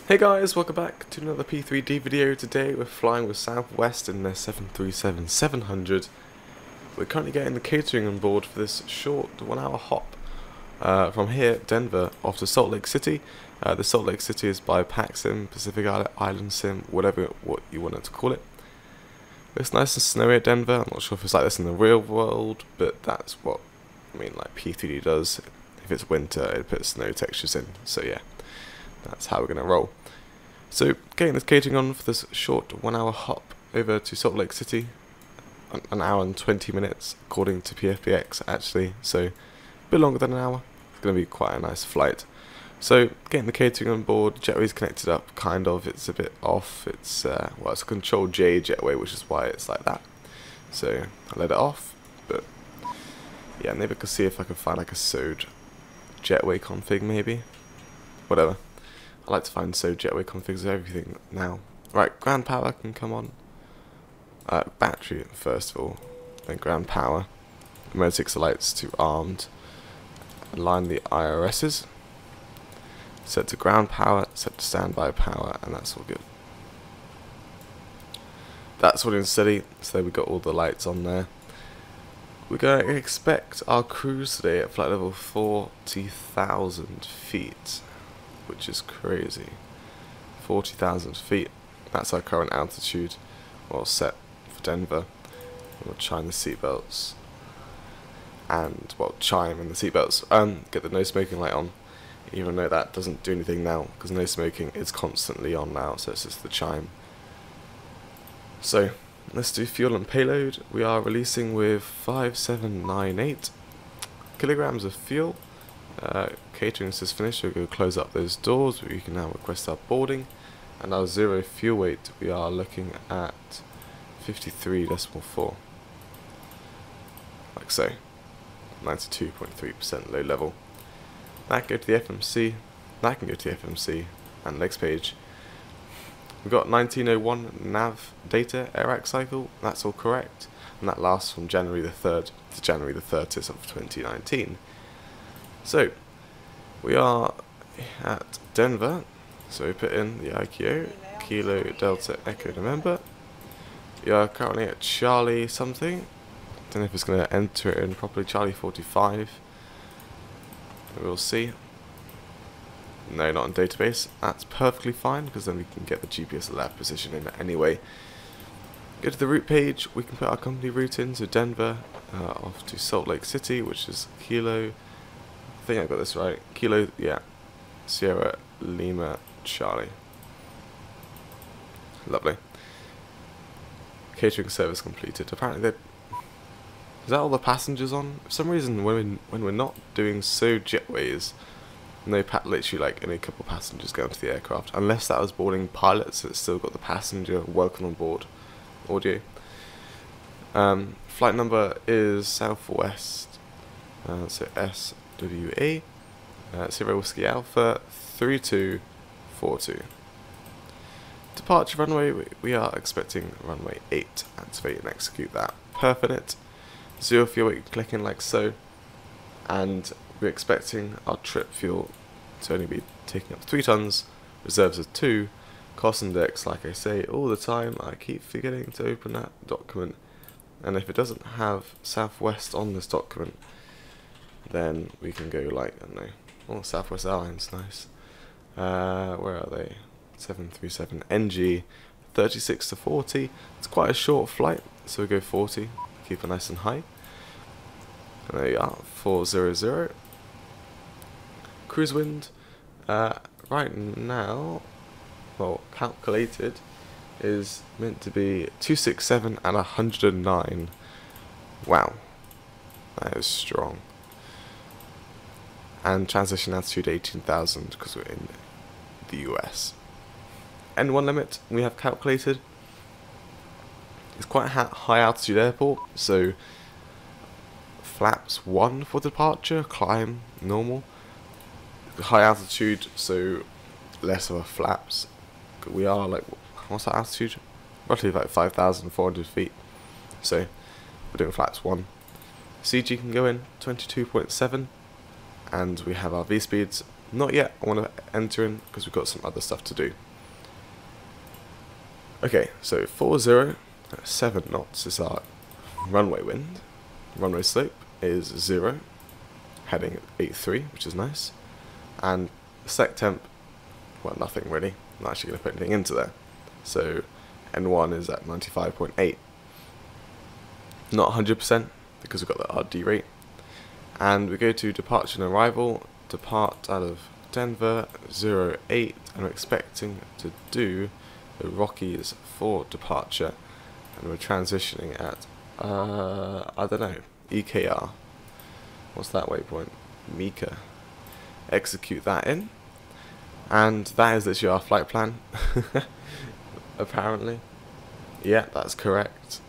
Hey guys, welcome back to another P3D video. Today we're flying with Southwest in their 737-700. We're currently getting the catering on board for this short 1 hour hop from here, Denver, off to Salt Lake City. The Salt Lake City is by PacSim, Pacific Island Sim, whatever what you want to call it. It's nice and snowy at Denver. I'm not sure if it's like this in the real world, but that's what like P3D does. If it's winter, it puts snow textures in. So yeah, that's how we're gonna roll. So getting this catering on for this short 1 hour hop over to Salt Lake City, an hour and 20 minutes according to PFBX actually, so a bit longer than an hour. It's going to be quite a nice flight. So getting the catering on board, jetway's connected up kind of, it's a bit off, it's well, it's a control J jetway, which is why it's like that. So I let it off, but yeah, maybe I could see if I can find like a SOD jetway config maybe, whatever. I like to find SOD jetway configs of everything now. Right, ground power can come on. Battery first of all, then ground power. Emergency lights to armed. Align the IRSs. Set to ground power, set to standby power, and that's all good. That's all in steady, so we got all the lights on there. We're going to expect our cruise today at flight level 40,000 feet. Which is crazy. 40,000 feet. That's our current altitude. Well, set for Denver. We'll chime the seatbelts. And, well, chime in the seatbelts. Get the no smoking light on. Even though that doesn't do anything now, because no smoking is constantly on now, so it's just the chime. So, let's do fuel and payload. We are releasing with 5798 kilograms of fuel. Catering is finished, so we'll go close up those doors, where you can now request our boarding. And our zero fuel weight, we are looking at 53.4. Like so. 92.3% low level. That can go to the FMC, that can go to the FMC, and next page. We've got 1901 nav data AIRAC cycle, that's all correct, and that lasts from January the 3rd to January the 30th of 2019. So, we are at Denver, so we put in the IQO, Kilo Delta Echo November. We are currently at Charlie something, don't know if it's going to enter it in properly, Charlie 45. We'll see. No, not in database, that's perfectly fine, because then we can get the GPS lab position in anyway. Go to the route page, we can put our company route in, so Denver, off to Salt Lake City, which is Kilo, I think I got this right. Kilo, yeah. Sierra Lima Charlie. Lovely. Catering service completed. Apparently, is that all the passengers on? For some reason, when we're not doing SOD jetways, no literally like only a couple of passengers going to the aircraft. Unless that was boarding pilots, it's still got the passenger welcome on board audio. Flight number is Southwest. So SWA, Sierra Whiskey Alpha 3242. Departure runway, we are expecting runway 8. Activate and execute that. Perfect. Zero fuel weight, click in like so. And we're expecting our trip fuel to only be taking up 3 tons, reserves of 2, cost index, like I say all the time, I keep forgetting to open that document. And if it doesn't have Southwest on this document, then we can go like, I don't know, oh, Southwest Airlines, nice. Where are they? 737 NG, 36 to 40. It's quite a short flight, so we go 40, keep it nice and high. And there you are, 400. Cruise wind, right now, well, calculated, is meant to be 267 and 109. Wow, that is strong. And transition altitude 18,000 because we're in the US. N1 limit we have calculated. It's quite a high altitude airport, so flaps 1 for departure, climb normal. High altitude, so less of a flaps. We are like, what's that altitude? Roughly like 5,400 feet. So we're doing flaps 1. CG can go in 22.7. And we have our V speeds Not yet. I want to enter in because we've got some other stuff to do. Okay, so 40 at 7 knots is our runway wind. Runway slope is 0, heading at 83, which is nice. And sec temp, well, nothing really. I'm not actually going to put anything into there. So N1 is at 95.8. Not 100% because we've got the RD rate. And we go to departure and arrival. Depart out of Denver 08, and we're expecting to do the Rockies for departure, and we're transitioning at I don't know, EKR. What's that waypoint? Mika. Execute that in, and that is literally our flight plan. Apparently, yeah, that's correct.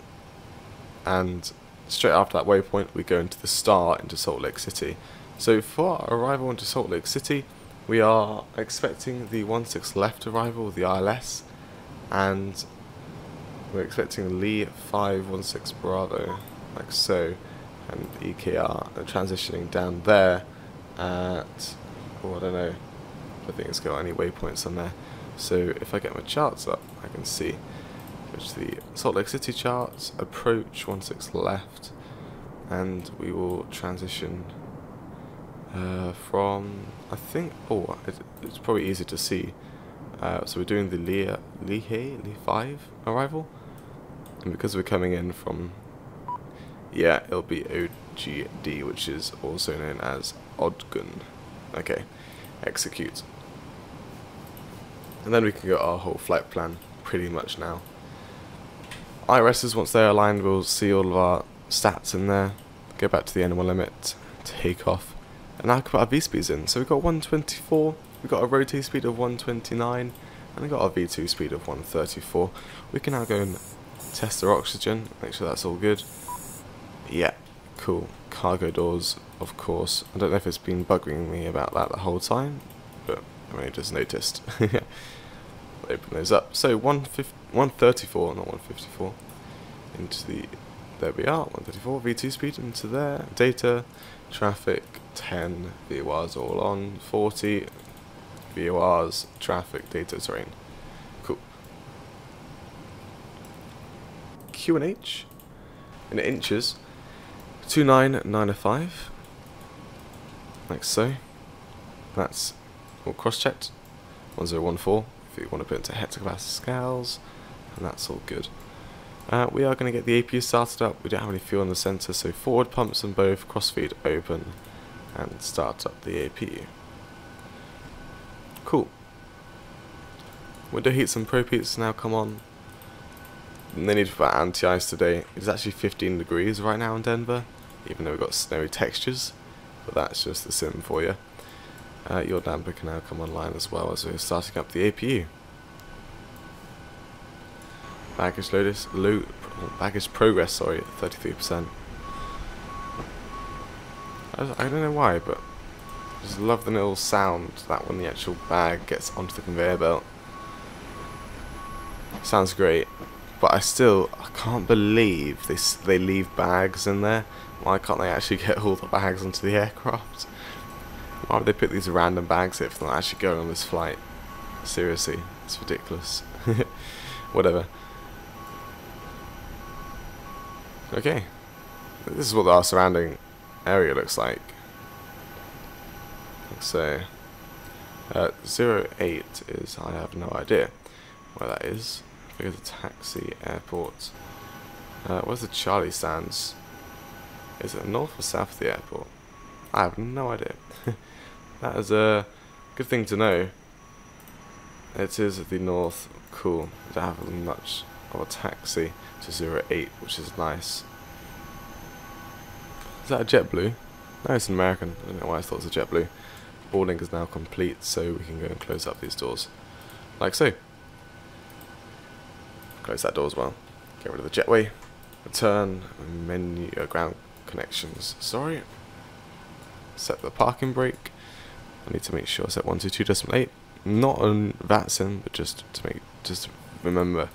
And straight after that waypoint, we go into the star into Salt Lake City. So for our arrival into Salt Lake City, we are expecting the 16 left arrival, the ILS, and we're expecting Lee 516 Bravo, like so, and EKR transitioning down there at, oh, I don't know, I think it's got any waypoints on there. So if I get my charts up, I can see which the Salt Lake City charts, approach 16 left, and we will transition from, I think, oh, it's probably easy to see. So we're doing the Lee 5 arrival, and because we're coming in from, yeah, it'll be OGD, which is also known as Ogden. Okay, execute. And then we can get our whole flight plan pretty much now. IRSs, once they're aligned, we'll see all of our stats in there, go back to the N1 limit, take off, and now we can put our V-speeds in. So we've got 124, we've got a rotate speed of 129, and we've got our V2 speed of 134. We can now go and test our oxygen, make sure that's all good. Yeah, cool. Cargo doors, of course. I don't know if it's been bugging me about that the whole time, but I only just noticed. Open those up. So 134, not 154, into the, there we are, 134, V2 speed into there, data, traffic, 10, VORs all on, 40, VORs, traffic, data, terrain. Cool. QNH, in inches, 29905, like so. That's all cross-checked, 1014. If you want to put into hectopascals, and that's all good. We are going to get the APU started up. We don't have any fuel in the center, so forward pumps and both, crossfeed open, and start up the APU. Cool. Window heats and probe heats now come on. And they need to put anti-ice today. It's actually 15 degrees right now in Denver, even though we've got snowy textures, but that's just the sim for you. Your damper can now come online as well as we're starting up the APU. Baggage baggage progress, sorry, 33%. I don't know why, but I just love the little sound that when the actual bag gets onto the conveyor belt. Sounds great, but I can't believe they leave bags in there. Why can't they actually get all the bags onto the aircraft? Why would they put these random bags here if they're not actually going on this flight? Seriously, it's ridiculous. Whatever. Okay. This is what our surrounding area looks like. So, 08 is, I have no idea where that is. I go to taxi airport. Where's the Charlie stands? Is it north or south of the airport? I have no idea. That is a good thing to know. It is the north. Cool. Don't have much of a taxi to 08, which is nice. Is that a JetBlue? No, it's an American. I don't know why I thought it was a JetBlue. Boarding is now complete, so we can go and close up these doors. Like so. Close that door as well. Get rid of the jetway. Return menu ground connections. Sorry. Set the parking brake. I need to make sure I set 122.8. Not on VATSIM, but just to remember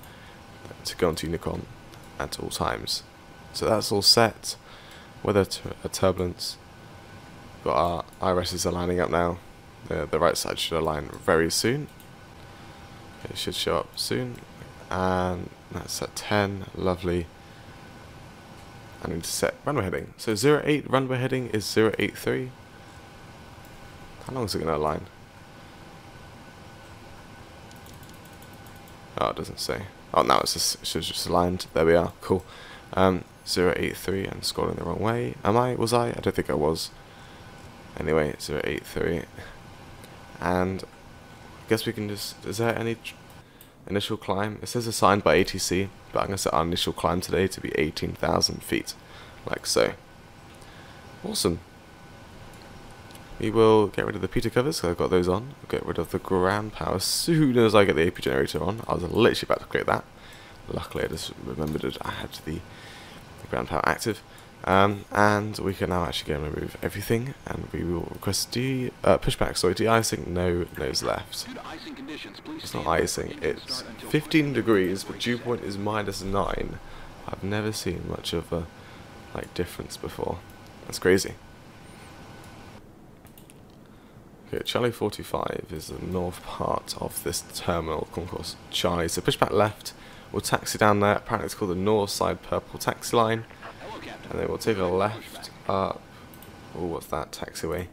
to go onto Unicom at all times. So that's all set. Weather turbulence. Got our IRSs are lining up now. The right side should align very soon. It should show up soon. And that's at 10. Lovely. I need to set runway heading. So 08 runway heading is 083. How long is it going to align? Oh, it doesn't say. Oh, now it's just aligned. There we are. Cool. 083. I'm scrolling the wrong way. Am I? Was I? I don't think I was. Anyway, 083. And I guess we can just... Is there any initial climb? It says assigned by ATC, but I'm going to set our initial climb today to be 18,000 feet. Like so. Awesome. We will get rid of the Peter covers, because I've got those on. We'll get rid of the ground power as soon as I get the AP generator on. I was literally about to click that. Luckily I just remembered that I had the ground power active. And we can now actually go and remove everything, and we will request pushback, sorry, de-icing, no nose left. It's not icing, it's 15 degrees, but dew point is -9. I've never seen much of a difference before. That's crazy. Okay, Charlie 45 is the north part of this terminal concourse Charlie. So push back left, we'll taxi down there. Apparently it's called the North Side Purple Taxi Line. And then we'll take a left up. Oh, what's that? Taxiway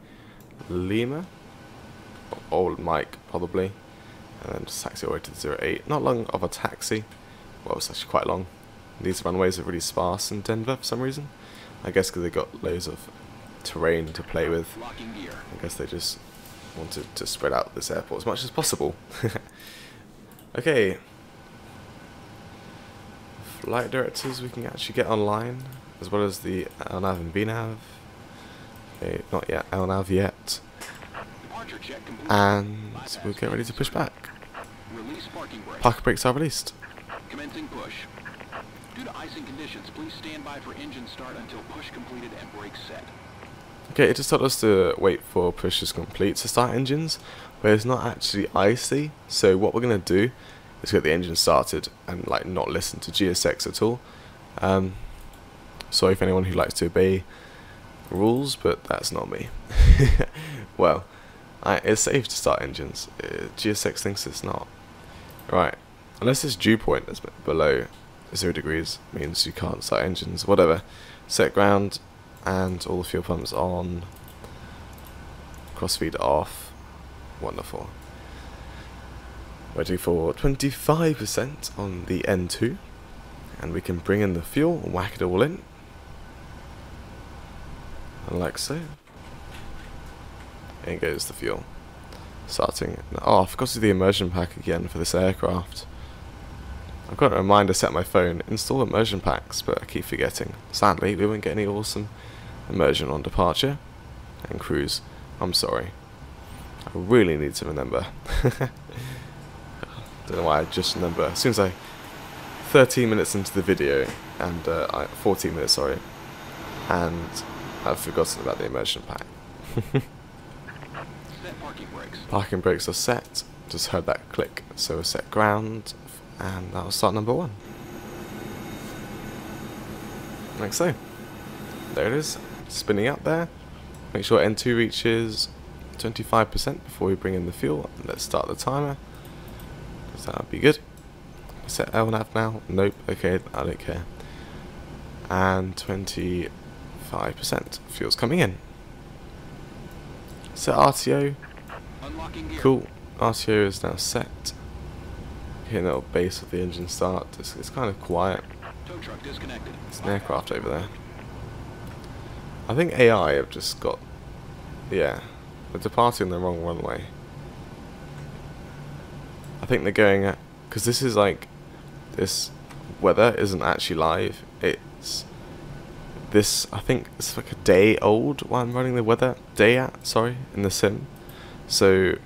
Lima? Old Mike, probably. And then just taxi away to the 08. Not long of a taxi. Well, it's actually quite long. These runways are really sparse in Denver for some reason. I guess because they've got loads of terrain to play with. I guess they just wanted to spread out this airport as much as possible. Okay. Flight directors we can actually get online, as well as the LNAV and VNAV. Okay, not yet LNAV yet. And we'll get ready to push back. Parking brakes are released. Commencing push. Due to icing conditions, please stand by for engine start until push completed and brakes set. Okay, it just told us to wait for pushes complete to start engines, but it's not actually icy, so what we're going to do is get the engine started and not listen to GSX at all. Sorry for anyone who likes to obey rules, but that's not me. Well, it's safe to start engines. GSX thinks it's not. Right, unless this dew point that's below 0 degrees means you can't start engines, whatever. Set ground. And all the fuel pumps on, crossfeed off, wonderful. Ready for 25% on the N2, and we can bring in the fuel and whack it all in, and like so. In goes the fuel. Starting. Oh, I forgot to do the immersion pack again for this aircraft. I've got a reminder set my phone, install immersion packs, but I keep forgetting. Sadly, we won't get any awesome immersion on departure and cruise. I'm sorry. I really need to remember. Don't know why I just remember. As soon as 13 minutes into the video, and 14 minutes, sorry, and I've forgotten about the immersion pack. Set parking brakes. Parking brakes are set. Just heard that click. So we'll set ground, and that'll start number 1. Like so. There it is. Spinning up there. Make sure N2 reaches 25% before we bring in the fuel. Let's start the timer, because that would be good. Set LNAV now. Nope. Okay, I don't care. And 25% fuel's coming in. Set RTO. Unlocking gear. Cool. RTO is now set. Hitting the little base of the engine start. It's kind of quiet. Tow truck disconnected. There's an aircraft over there. I think AI have just got... Yeah. They're departing the wrong runway. I think they're going at... Because this is this weather isn't actually live. It's... This, I think it's like a day old while I'm running the weather. Sorry, in the sim. So,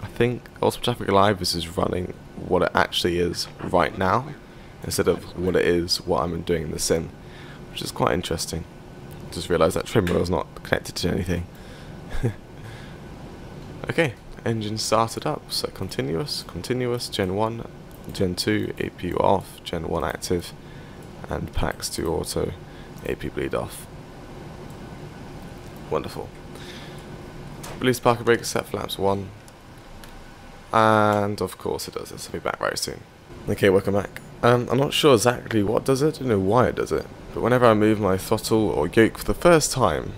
I think Ultimate Traffic Live is running what it actually is right now, instead of what it is what I'm doing in the sim. Which is quite interesting. Just realised that trim rail's not connected to anything. Okay, engine started up, so continuous, Gen 1, Gen 2, APU off, Gen 1 active, and packs to auto, AP bleed off. Wonderful. Release parking brake set flaps 1. And of course it does this. I'll be back very soon. Okay, welcome back. I'm not sure exactly what does it, I don't know why it does it, but whenever I move my throttle or yoke for the first time,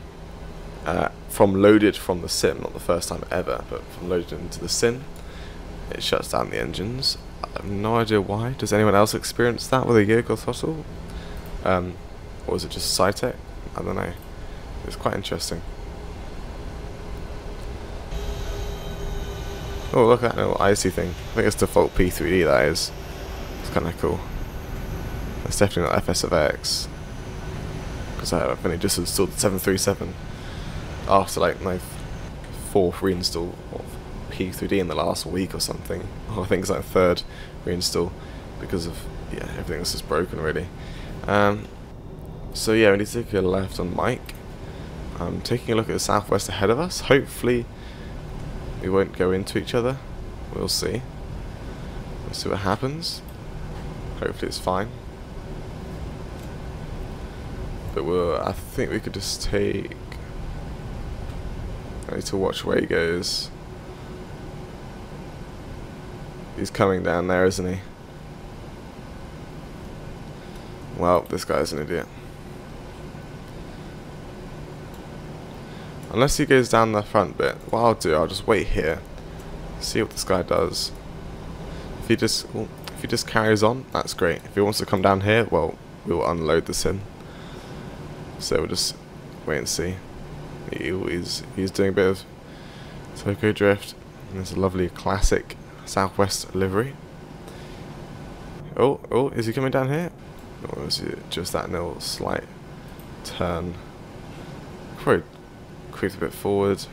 from loaded from the sim, not the first time ever, but from loaded into the sim, it shuts down the engines. I have no idea why. Does anyone else experience that with a yoke or throttle? Or is it just Cytec? I don't know. It's quite interesting. Oh, look at that little icy thing. I think it's default P3D, that is. It's kind of cool. That's definitely not FS of X. Because I've only just installed the 737 after like my 4th reinstall of P3D in the last week or something. Or I think it's like 3rd reinstall because of, yeah, everything else is broken really. So yeah, we need to take a left on Mike. I'm taking a look at the southwest ahead of us. Hopefully we won't go into each other. We'll see. We'll see what happens. Hopefully it's fine. But I think we could just take... I need to watch where he goes. He's coming down there, isn't he? Well, this guy's an idiot. Unless he goes down the front bit, what I'll do, I'll just wait here, see what this guy does. If he just carries on, that's great. If he wants to come down here, well, we'll unload the sim. So we'll just wait and see. He's doing a bit of Toko drift. And there's a lovely classic Southwest livery. Oh, is he coming down here? Or is it just that little slight turn? Probably creeped a bit forward.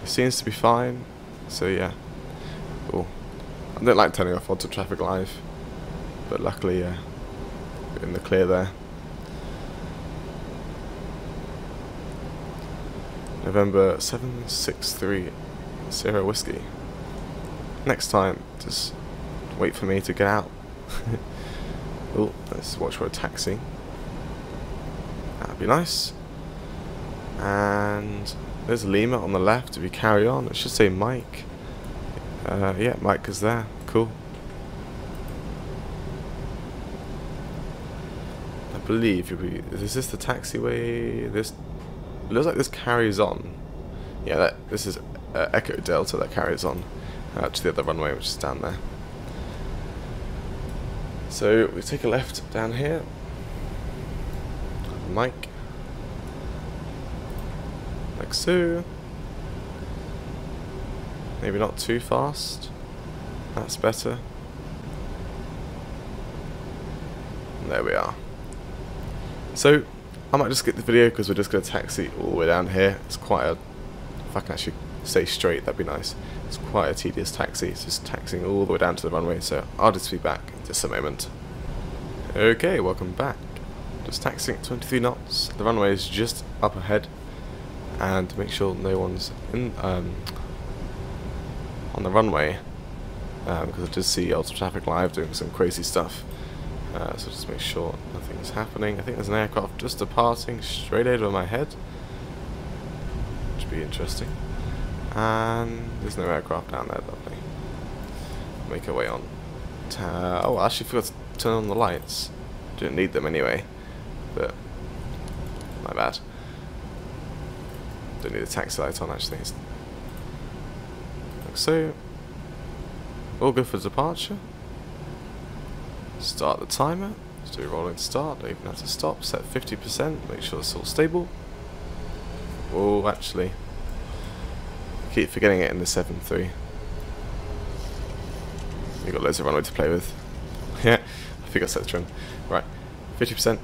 It seems to be fine. So yeah. Oh, I don't like turning off onto traffic live, but luckily, in the clear there. November 7630 Whiskey. Next time, just wait for me to get out. Oh, let's watch for a taxi. That'd be nice. And there's Lima on the left. If you carry on, it should say Mike. Yeah, Mike is there. Cool. I believe is this the taxiway? This it looks like this carries on. Yeah, this is Echo Delta that carries on to the other runway, which is down there. So we take a left down here. Mike. Like so. Maybe not too fast. That's better. And there we are. So I might just skip the video because we're just going to taxi all the way down here. It's quite a... If I can actually stay straight, that'd be nice. It's quite a tedious taxi. It's just taxiing all the way down to the runway, so I'll just be back in just a moment. Okay, welcome back. Just taxiing at 23 knots. The runway is just up ahead. And make sure no one's in on the runway. Because I did see Ultra Traffic Live doing some crazy stuff. So just make sure nothing's happening. I think there's an aircraft just departing straight over my head. Which would be interesting. And there's no aircraft down there, lovely. Make our way on. Oh, I actually forgot to turn on the lights. Didn't need them anyway. But, my bad. Don't need the taxi light on actually. Like so. All good for departure. Start the timer. Let's do a rolling start. Don't even have to stop. Set 50%. Make sure it's all stable. Oh, actually. I keep forgetting it in the 7.3. We've got loads of runway to play with. Yeah, I think I set the trim. Right, 50%.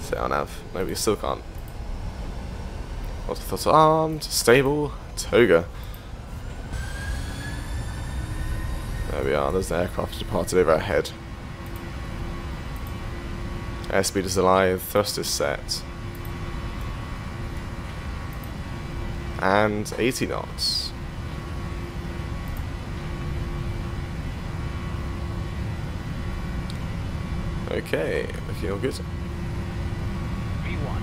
Set on nav. No, we still can't. Autothrottle armed. Stable. Toga. There we are, there's the aircraft departed over our head. Airspeed is alive, thrust is set. And 80 knots. Okay, looking all good. V1.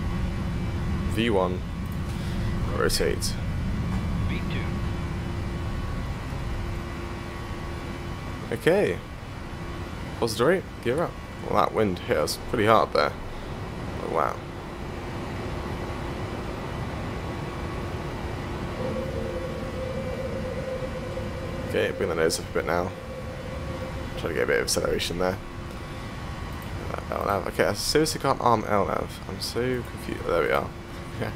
V1. Rotate. V2. Okay. Positive rate, gear up. Well, that wind hit us pretty hard there. Oh, wow. Okay, bring the nose up a bit now. Try to get a bit of acceleration there. LNAV. Okay, I seriously can't arm LNAV. I'm so confused. There we are. Okay.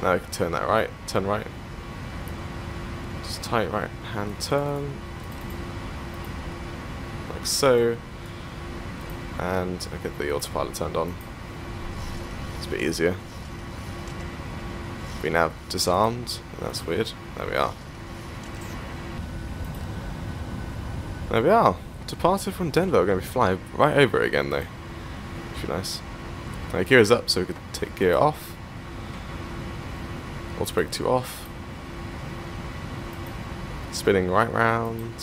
Now we can turn that right. Turn right. Just tight right hand turn. Like so. And I get the autopilot turned on. It's a bit easier. We now disarmed. That's weird. There we are. There we are. Departed from Denver. We're going to be flying right over it again though. Which is nice. Now gear is up so we could take gear off. Auto brake 2 off. Spinning right round.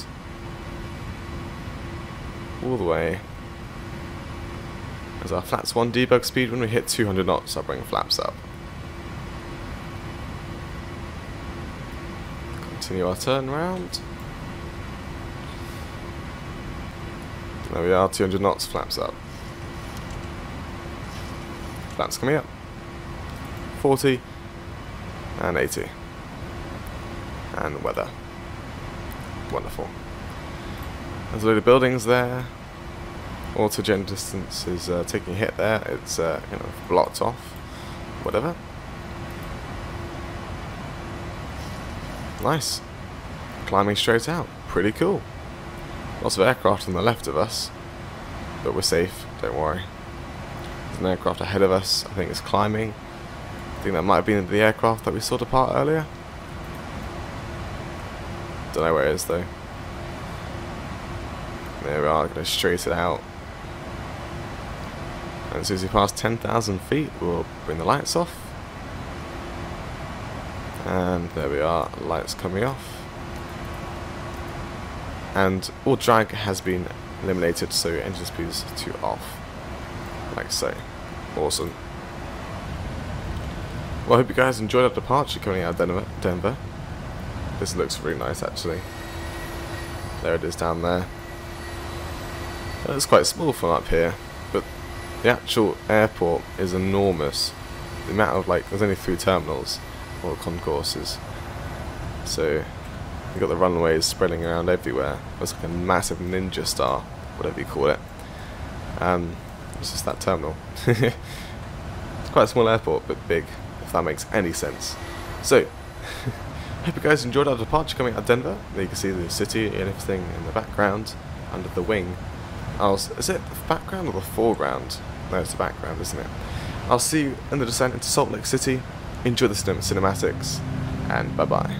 All the way. As our flaps 1 debug speed, when we hit 200 knots, I'll bring flaps up. Continue our turn round. There we are, 200 knots, flaps up. Flaps coming up. 40 and 80. And weather. Wonderful. There's a load of buildings there. Auto-gen distance is taking a hit there. It's blocked off. Whatever. Nice. Climbing straight out. Pretty cool. Lots of aircraft on the left of us, but we're safe, don't worry. There's an aircraft ahead of us, I think it's climbing. I think that might have been the aircraft that we saw depart earlier. Don't know where it is though. There we are, going to straight it out. And as soon as we pass 10,000 feet, we'll bring the lights off. And there we are, lights coming off. And all drag has been eliminated, so engine speed is 2 off. Like so. Awesome. Well, I hope you guys enjoyed our departure coming out of Denver. This looks really nice actually. There it is down there. It looks quite small from up here, but the actual airport is enormous. The amount of, there's only 3 terminals, or concourses. So you've got the runways spreading around everywhere. It's like a massive ninja star, whatever you call it. It's just that terminal. It's quite a small airport, but big, if that makes any sense. So, hope you guys enjoyed our departure coming out of Denver. There you can see the city and everything in the background, under the wing. Is it the background or the foreground? No, it's the background, isn't it? I'll see you in the descent into Salt Lake City. Enjoy the cinematics, and bye-bye.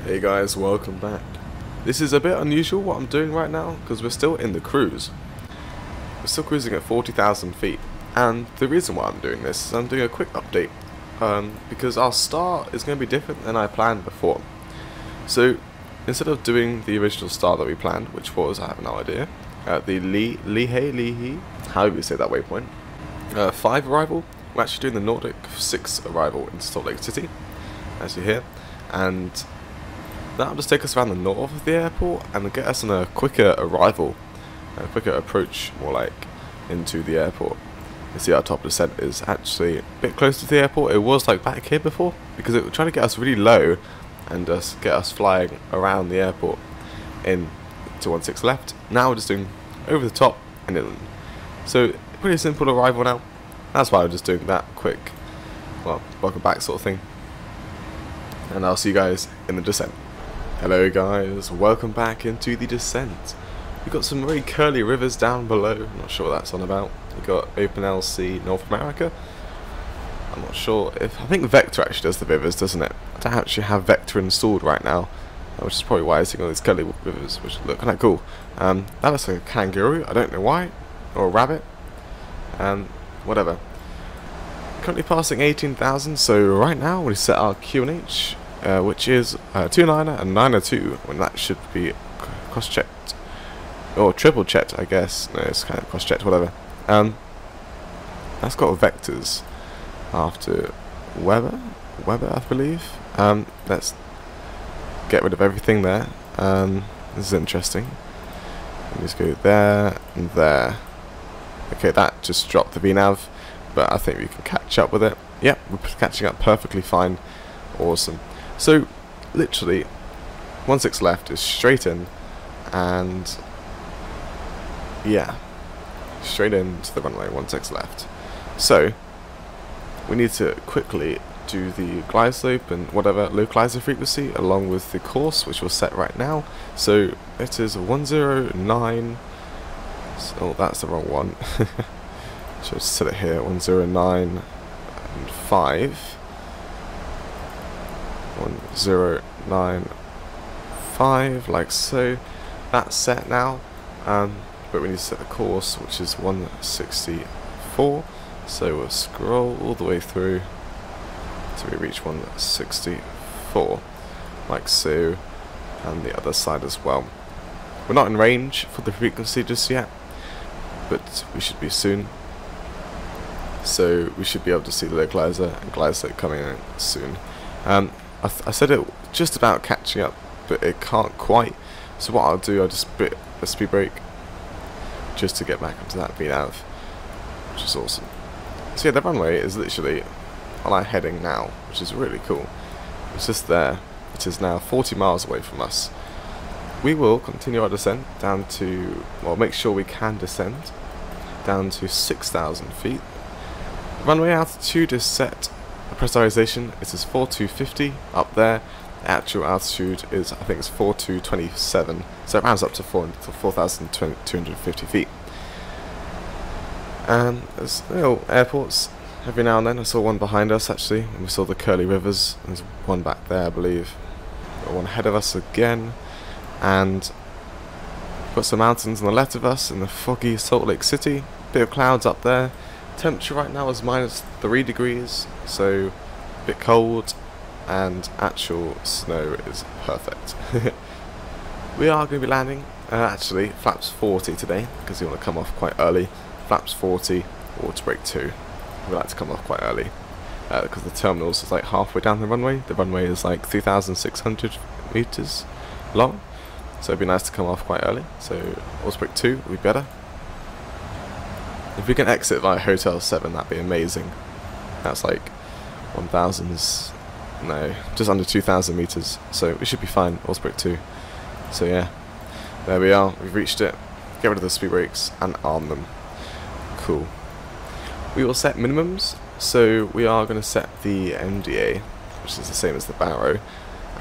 Hey guys, welcome back. This is a bit unusual what I'm doing right now because we're still in the cruise. We're still cruising at 40,000 feet, and the reason why I'm doing this is I'm doing a quick update because our start is going to be different than I planned before. So instead of doing the original start that we planned, which was, I have no idea, the Leahy, however you say that waypoint, 5 arrival, we're actually doing the Nordic 6 arrival in Salt Lake City, as you hear, and that'll just take us around the north of the airport and get us on a quicker arrival, a quicker approach, more like, into the airport. You see our top descent is actually a bit closer to the airport. It was like back here before, because it was trying to get us really low and just get us flying around the airport in to 16 left. Now we're just doing over the top and inland. So pretty simple arrival now. That's why I'm just doing that quick, well, welcome back sort of thing. And I'll see you guys in the descent. Hello guys, welcome back into the descent. We've got some very curly rivers down below. I'm not sure what that's on about. We've got OpenLC North America. I'm not sure if, I think Vector actually does the rivers, doesn't it? I don't actually have Vector installed right now, which is probably why I'm seeing all these curly rivers, which look kind of cool. That looks like a kangaroo, I don't know why, or a rabbit, whatever. Currently passing 18,000, so right now we set our QNH, which is 29er and 902, when that should be cross-checked, or triple-checked, I guess. No, it's kind of cross-checked, whatever. That's got vectors after Weber, I believe. Let's get rid of everything there. This is interesting. Let's go there and there. Okay, that just dropped the VNAV, but I think we can catch up with it. Yep, we're catching up perfectly fine. Awesome. So, literally, 16 left is straight in, and yeah, straight into the runway, 16 left. So, we need to quickly do the glide slope and whatever localizer frequency along with the course, which we'll set right now. So, it is 109. Oh, that's the wrong one. So, let's set it here, 109 and 5. 1095, like so. That's set now, but we need to set the course, which is 164. So we'll scroll all the way through till we reach 164, like so, and the other side as well. We're not in range for the frequency just yet, but we should be soon. So we should be able to see the localizer and glide slope coming in soon. I said it just about catching up, but it can't quite. So what I'll do, I'll just bit a speed brake just to get back into that VNAV, which is awesome. So yeah, the runway is literally on our heading now, which is really cool. It's just there. It is now 40 miles away from us. We will continue our descent down to, well, make sure we can descend down to 6,000 feet. Runway altitude is set. The pressurization, it is 4250 up there. The actual altitude is, I think it's 4227, so it rounds up to 4,250 feet. And there's little airports every now and then. I saw one behind us actually, and we saw the curly rivers. There's one back there, I believe. Got one ahead of us again, and got some mountains on the left of us in the foggy Salt Lake City. Bit of clouds up there. Temperature right now is -3 degrees, so a bit cold, and actual snow is perfect. We are going to be landing, actually, flaps 40 today, because we want to come off quite early. Flaps 40, water brake 2. We like to come off quite early, because the terminals is like halfway down the runway. The runway is like 3,600 meters long, so it'd be nice to come off quite early. So water brake 2 would be better. If we can exit via Hotel 7, that'd be amazing. That's like 1,000, no, just under 2,000 meters, so we should be fine, Osprey 2. So yeah, there we are, we've reached it. Get rid of the speed brakes and arm them. Cool. We will set minimums, so we are going to set the MDA, which is the same as the Barrow,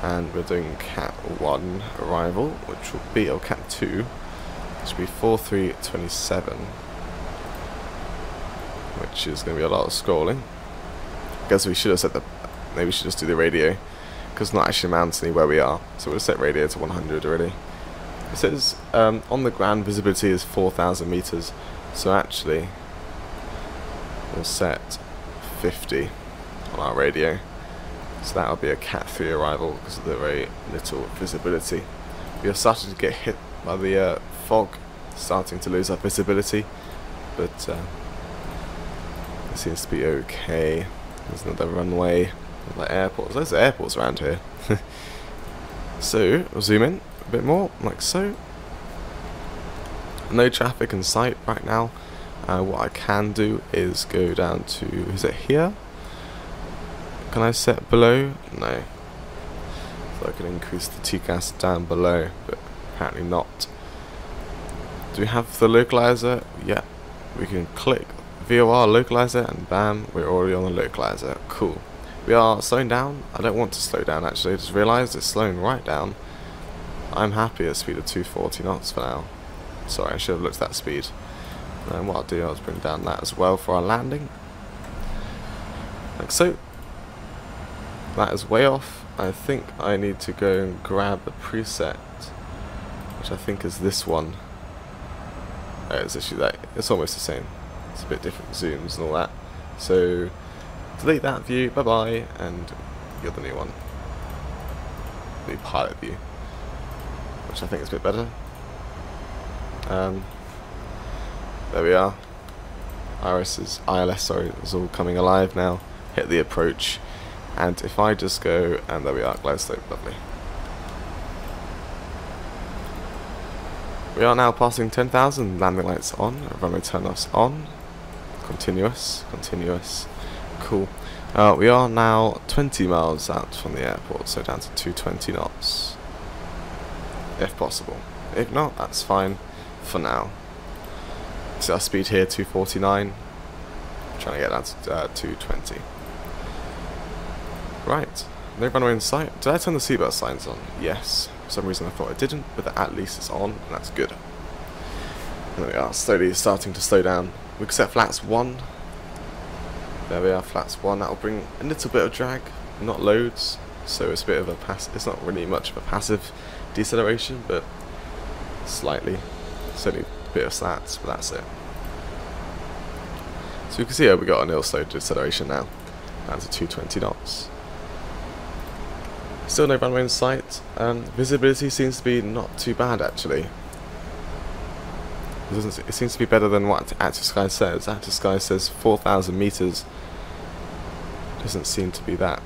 and we're doing Cat 1 arrival, which will be, or Cat 2, which will be 4327. Which is going to be a lot of scrolling. I guess we should have set the, maybe we should just do the radio, because not actually mountainy where we are. So we'll set radio to 100 already. It says on the ground visibility is 4,000 meters. So actually, we'll set 50 on our radio. So that'll be a Cat 3 arrival because of the very little visibility. We are starting to get hit by the fog, starting to lose our visibility, but it seems to be okay. There's another runway, another airport. There's loads of airports around here. So we'll zoom in a bit more, like so. No traffic in sight right now. What I can do is go down to, is it here? Can I set below? No. So I can increase the TCAS down below, but apparently not. Do we have the localizer? Yeah. We can click VOR localizer and bam, we're already on the localizer. Cool. We are slowing down. I don't want to slow down actually. I just realised it's slowing right down. I'm happy at a speed of 240 knots for now. Sorry, I should have looked at that speed. And what I'll do, I'll bring down that as well for our landing. Like so. That is way off. I think I need to go and grab the preset, which I think is this one. It's actually that. It's almost the same. It's a bit different zooms and all that. So delete that view. Bye bye, and you're the new one. New pilot view, which I think is a bit better. There we are. ILS is all coming alive now. Hit the approach. And if I just go, and there we are, glide slope, lovely. We are now passing 10,000, landing lights on, runway turn-offs on, continuous, cool. We are now 20 miles out from the airport, so down to 220 knots, if possible. If not, that's fine for now. So our speed here, 249, trying to get down to 220. Right, no runway in sight. Did I turn the seatbelt signs on? Yes. For some reason I thought I didn't, but at least it's on, and that's good. There we are, slowly starting to slow down. We can set flaps 1. There we are, flaps 1. That'll bring a little bit of drag, not loads. So it's a bit of a it's not really much of a passive deceleration, but slightly. It's only a bit of slats, but that's it. So you can see here we got a nil slow deceleration now. Down to 220 knots. Still no runway in sight. Visibility seems to be not too bad actually. It seems to be better than what ActiveSky says. ActiveSky says 4,000 meters. Doesn't seem to be that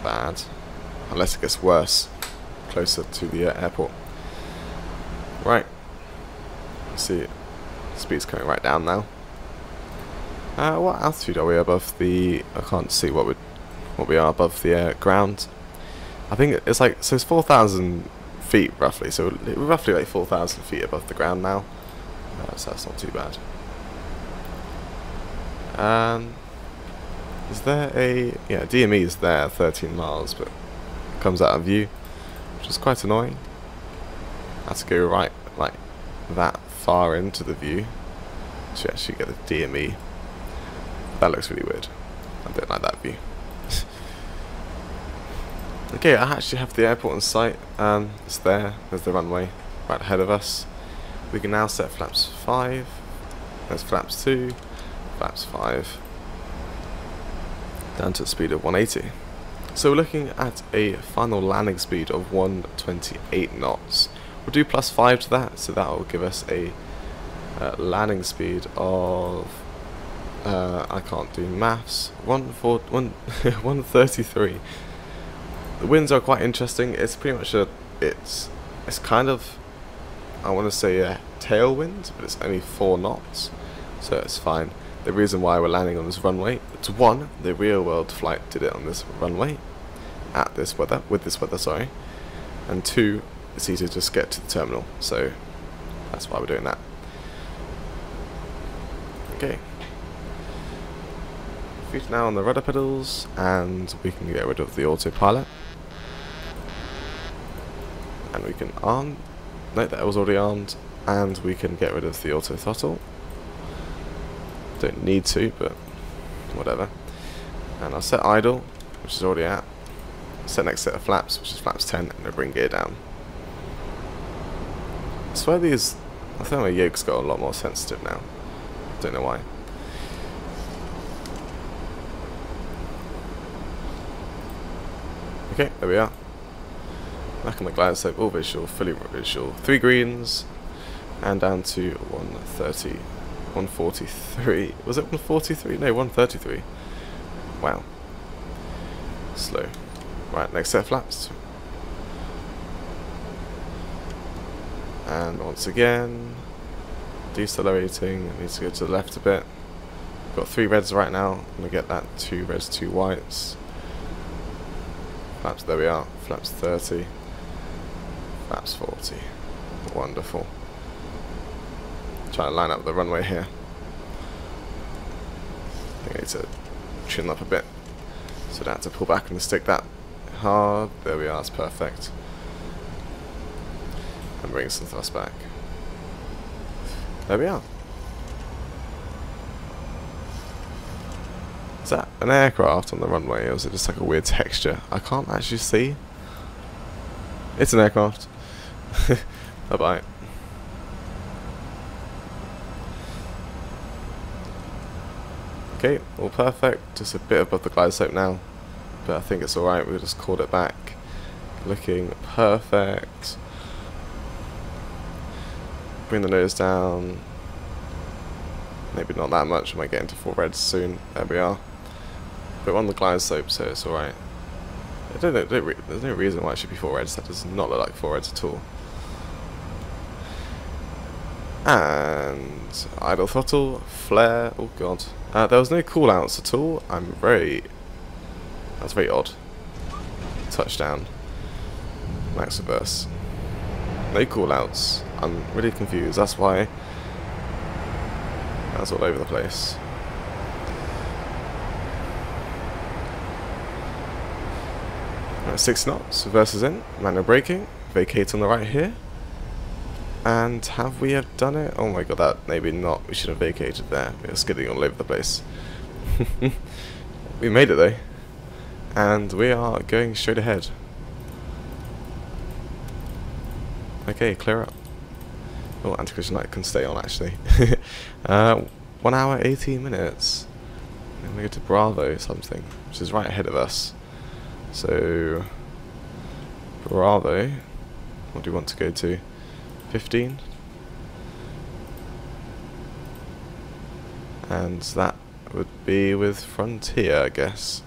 bad, unless it gets worse closer to the airport. Right. See, speed's coming right down now. What altitude are we above the? I can't see what we are above the ground. I think it's like, so it's 4,000 feet roughly, so we're roughly like 4,000 feet above the ground now. So that's not too bad. Is there a, yeah, DME is there, 13 miles, but it comes out of view, which is quite annoying. I have to go right, like, that far into the view to actually get the DME. That looks really weird. I don't like that view. Okay, I actually have the airport in sight. It's there. There's the runway right ahead of us. We can now set flaps 5. There's flaps 2, flaps 5. Down to a speed of 180. So we're looking at a final landing speed of 128 knots. We'll do +5 to that, so that will give us a landing speed of I can't do maths. 133. The winds are quite interesting. It's pretty much it's kind of, I want to say a tailwind, but it's only 4 knots, so it's fine. The reason why we're landing on this runway, it's 1, the real world flight did it on this runway, at this weather, with this weather, sorry, and 2, it's easy to just get to the terminal, so that's why we're doing that. Okay. Feet now on the rudder pedals, and we can get rid of the autopilot. And we can arm, no, that was already armed, and we can get rid of the auto throttle. Don't need to, but whatever. And I'll set idle, which is already at, set next set of flaps, which is flaps 10, and a bring gear down. I swear I think my yoke's got a lot more sensitive now. Don't know why. Okay, there we are. Back on the glide slope, all visual, fully visual. 3 greens, and down to 130, 143. Was it 143? No, 133. Wow. Slow. Right, next set of flaps. And once again, decelerating. It needs to go to the left a bit. Got 3 reds right now. I'm gonna get that 2 reds, 2 whites. Flaps, there we are. Flaps 30. Flaps 40. Wonderful. Trying to line up the runway here. I think I need to trim up a bit, so I don't have to pull back and stick that hard. There we are, it's perfect. And bring some thrust back. There we are. Is that an aircraft on the runway, or is it just like a weird texture? I can't actually see. It's an aircraft. Bye bye. Okay, all perfect. Just a bit above the glide slope now, but I think it's alright. We'll just called it back. Looking perfect. Bring the nose down. Maybe not that much. I might get into 4 reds soon. There we are. But we're on the glide slope, so it's alright. I don't know. There's no reason why it should be 4 reds. That does not look like 4 reds at all. And idle throttle, flare. Oh god. There was no callouts at all. That's very odd. Touchdown. Max reverse. No callouts. I'm really confused. That's why. That's all over the place. Right, 6 knots. Reverse is in. Manual braking. Vacate on the right here. And have we have done it? Oh my god, that maybe not. We should have vacated there. We were skidding all over the place. We made it though. And we are going straight ahead. Okay, clear up. Oh, anti-collision light can stay on actually. 1 hour, 18 minutes. I'm going to go to Bravo something, which is right ahead of us. So, Bravo. What do we want to go to? 15, and that would be with Frontier, I guess.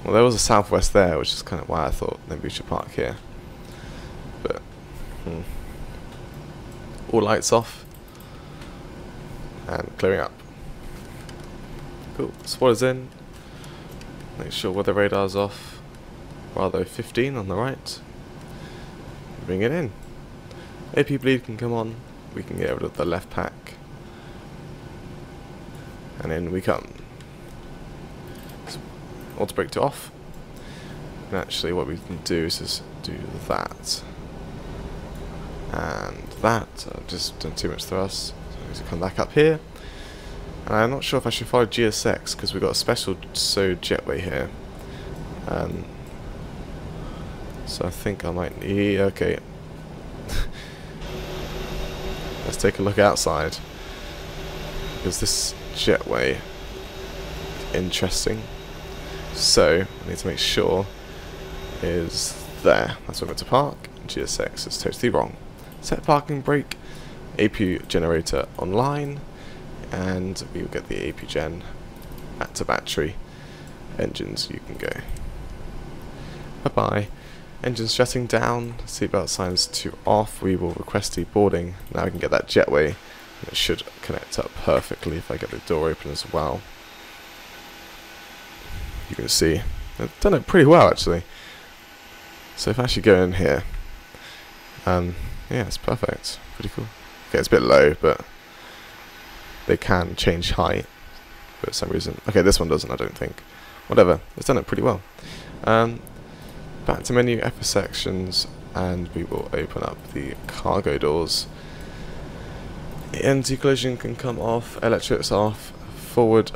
Well, there was a Southwest there, which is kind of why I thought maybe we should park here. But all lights off and clearing up. Cool. Spoilers in. Make sure weather radar's off. Bravo 15 on the right. Bring it in. AP bleed can come on. We can get rid of the left pack. And in we come. So, auto brake to off. And actually what we can do is just do that. And that. I've just done too much thrust. So I need to come back up here. And I'm not sure if I should follow GSX because we've got a special jetway here. So I think I might need... Okay. Let's take a look outside. Because this jetway is interesting. So, I need to make sure is there. That's where we're to park. GSX is totally wrong. Set parking brake. AP generator online. And we will get the AP gen back to battery. Engines, you can go. Bye-bye. Engines shutting down, seatbelt signs to off. We will request deboarding. Now we can get that jetway. It should connect up perfectly if I get the door open as well. You can see I've done it pretty well actually. So if I actually go in here, yeah, it's perfect. Pretty cool. Okay, it's a bit low, but they can change height for some reason. Okay, this one doesn't, I don't think. Whatever, it's done it pretty well. Back to menu, upper sections, and we will open up the cargo doors. Anti-collision can come off, electrics off, forward,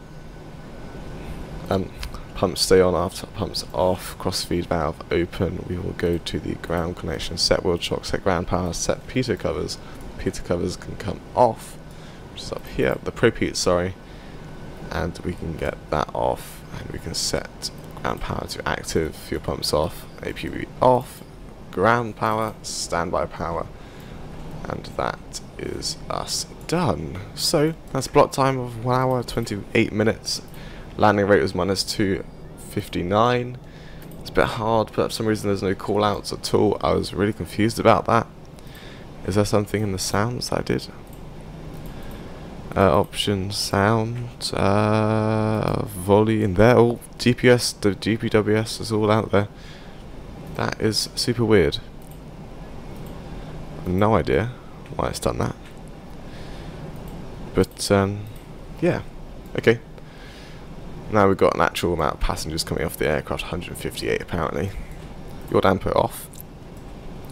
pumps stay on after pumps off, cross feed valve open. We will go to the ground connection, set world shock, set ground power, set pitot covers. Pitot covers can come off, which is up here, the pro pitot, sorry, and we can get that off, and we can set ground power to active, fuel pumps off, APB off, ground power, standby power, and that is us done. So that's block time of 1 hour 28 minutes. Landing rate was -259. It's a bit hard, but for some reason there's no call outs at all. I was really confused about that. Is there something in the sounds that I did? Options, sound, volley in there. Oh, GPS, the GPWS is all out there. That is super weird. I have no idea why it's done that. But, yeah. Okay. Now we've got an actual amount of passengers coming off the aircraft, 158 apparently. Your damper off.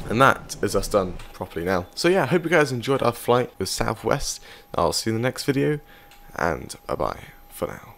And that is us done properly now. So yeah, I hope you guys enjoyed our flight with Southwest. I'll see you in the next video, and bye bye for now.